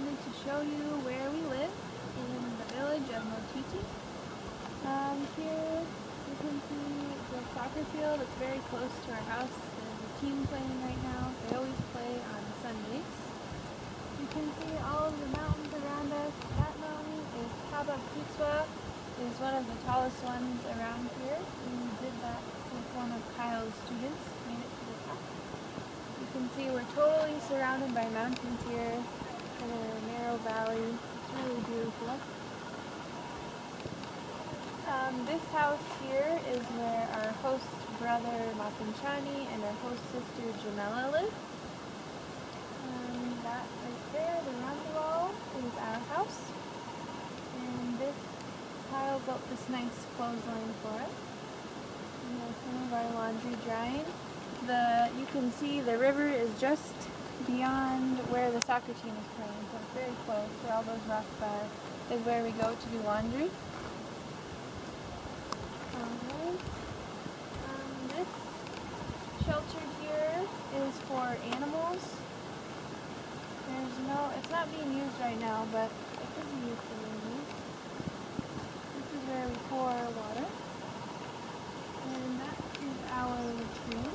wanted to show you where we live in the village of Motete. Here you can see the soccer field. It's very close to our house. There's a team playing right now. They always play on Sundays. You can see all of the mountains around us. That mountain is is one of the tallest ones around here. We did that with one of Kyle's students, made it to the top. You can see we're totally surrounded by mountains here in a narrow valley. It's really beautiful. This house here is where our host brother Mapunchani and our host sister Jamela live. That right there, the round wall, is our house. And Kyle built this nice clothesline for us. And there's some of our laundry drying. You can see the river is just beyond where the soccer team is playing, so it's very close. Where all those rocks are is where we go to do laundry. This shelter here is for animals. It's not being used right now, but it could be used for animals. This is where we pour our water. And that is our latrine.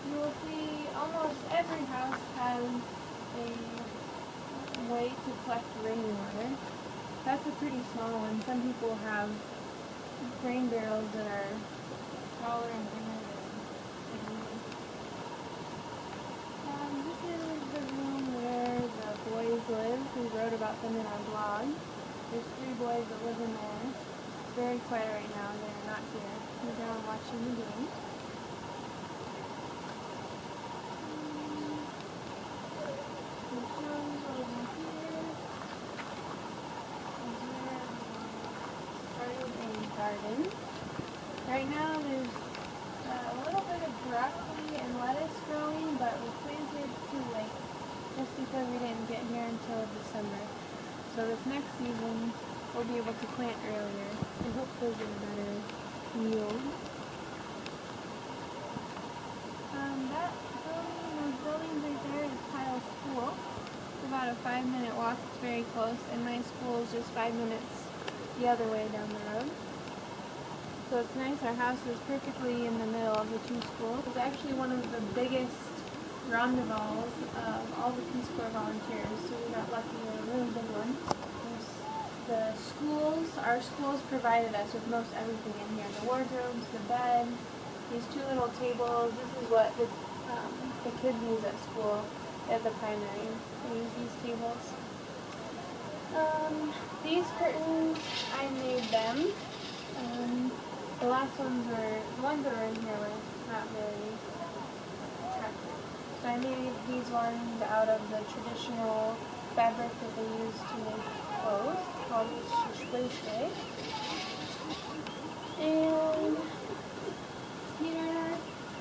You will see almost every house has a way to collect rainwater. That's a pretty small one. Some people have rain barrels that are taller and bigger than this is the room where the boys live. We wrote about them in our blog. There's 3 boys that live in there. It's very quiet right now. They're not here. They're down watching the game. Garden. Right now there's a little bit of broccoli and lettuce growing, but we planted too late just because we didn't get here until December. So this next season we'll be able to plant earlier and hopefully get a better yield. Those buildings right there is Kyle's school. It's about a 5-minute walk. It's very close, and my school is just 5 minutes the other way down the road. So it's nice. Our house is perfectly in the middle of the 2 schools. It's actually one of the biggest rondevals of all the Peace Corps volunteers, so we got lucky with a really big one. Our schools provided us with most everything in here. The wardrobes, the bed, these 2 little tables. This is what the kids use at school at the primary. They use these tables. These curtains, I made them. The ones that were in here were not very attractive. So I made these ones out of the traditional fabric that they use to make clothes, called shishway. And here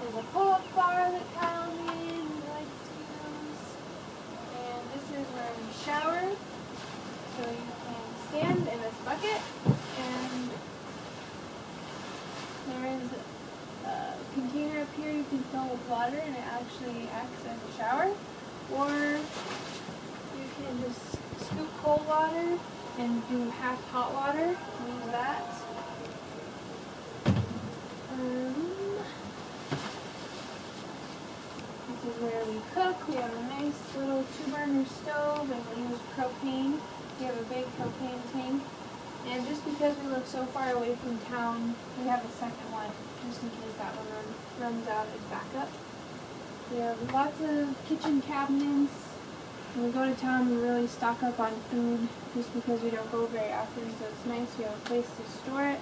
is a pull-up bar that Kyle made. He likes to use. And this is where we shower. So you can stand in this bucket, and there is a container up here you can fill with water, and it actually acts as a shower. Or you can just scoop cold water and do half hot water. Use that. This is where we cook. We have a nice little 2-burner stove, and we use propane. We have a big propane tank. And just because we live so far away from town, we have a second one, just in case that one runs out as backup. We have lots of kitchen cabinets. When we go to town, we really stock up on food, just because we don't go very often, so it's nice we have a place to store it.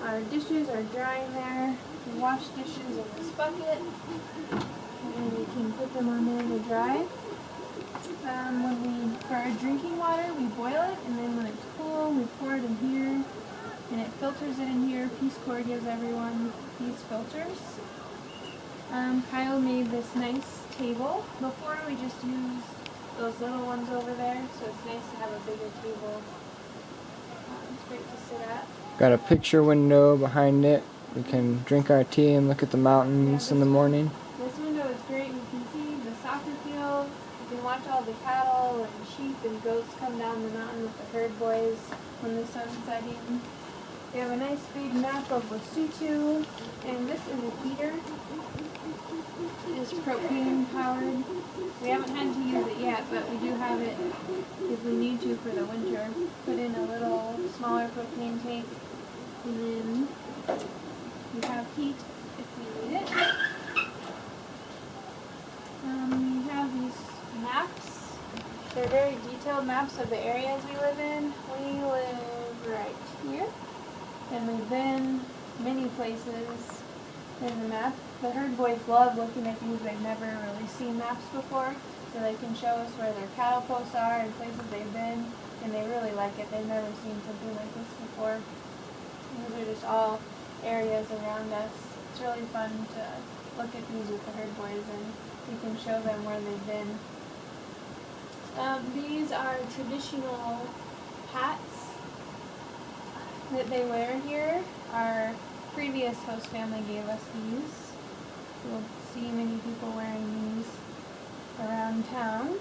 Our dishes are drying there. We wash dishes in this bucket, and we can put them on there to dry. For our drinking water, we boil it, and then when it's cool, we pour it in here, and it filters it in here. Peace Corps gives everyone these filters. Kyle made this nice table. Before, we just used those little ones over there, so it's nice to have a bigger table. It's great to sit at. Got a picture window behind it. We can drink our tea and look at the mountains in the morning. This window is great. We and goats come down the mountain with the herd boys when the sun's setting. We have a nice big map of Lesotho, and this is a heater. It is propane powered. We haven't had to use it yet, but we do have it if we need to for the winter. Put in a little smaller propane tank, and then we have heat if we need it. We have these maps. They're very detailed maps of the areas we live in. We live right here, and we've been many places in the map. The herd boys love looking at these. They've never really seen maps before, so they can show us where their cattle posts are and places they've been, and they really like it. They've never seen something like this before. These are just all areas around us. It's really fun to look at these with the herd boys, and we can show them where they've been. These are traditional hats that they wear here. Our previous host family gave us these. You'll see many people wearing these around town.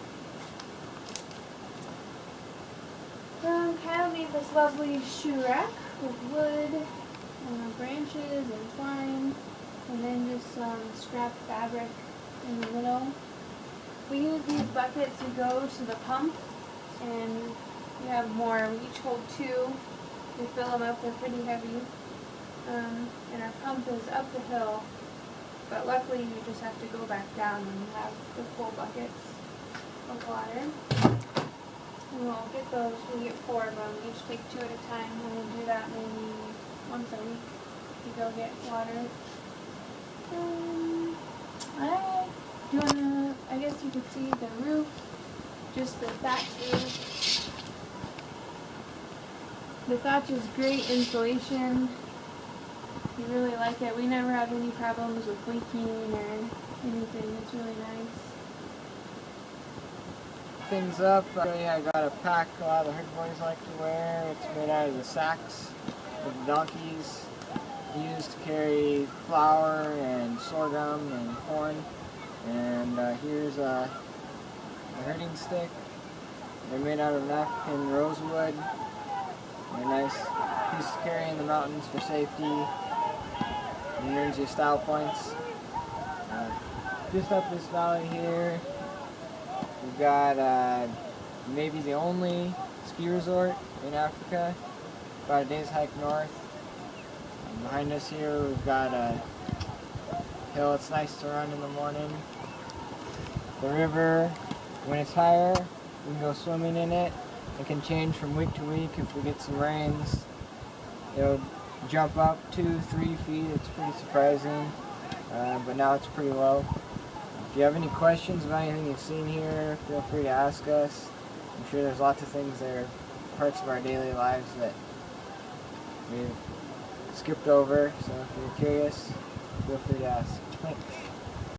Kyle made this lovely shoe rack with wood, branches and twine, and then just some scrap fabric in the middle. We use these buckets to go to the pump, and we have more. We each hold 2. We fill them up. They're pretty heavy. And our pump is up the hill, but luckily you just have to go back down when you have the full buckets of water. And we'll get those. We get 4 of them. We each take 2 at a time, and we'll do that maybe once a week to go get water. I guess you could see the roof, just the thatch roof. The thatch is great insulation. We really like it. We never have any problems with leaking or anything. It's really nice. Things up. I got a pack a lot of the herd boys like to wear. It's made out of the sacks that the donkeys use to carry flour and sorghum and corn. And here's a herding stick. They're made out of African rosewood. They're a nice piece to carry in the mountains for safety. And earns you style points. Just up this valley here, we've got maybe the only ski resort in Africa, about a day's hike north. And behind us here we've got a hill. It's nice to run in the morning. The river, when it's higher, we can go swimming in it. It can change from week to week if we get some rains. It'll jump up 2-3 feet. It's pretty surprising, but now it's pretty low. If you have any questions about anything you've seen here, feel free to ask us. I'm sure there's lots of things that are parts of our daily lives that we've skipped over, so if you're curious, feel free to ask. Thanks.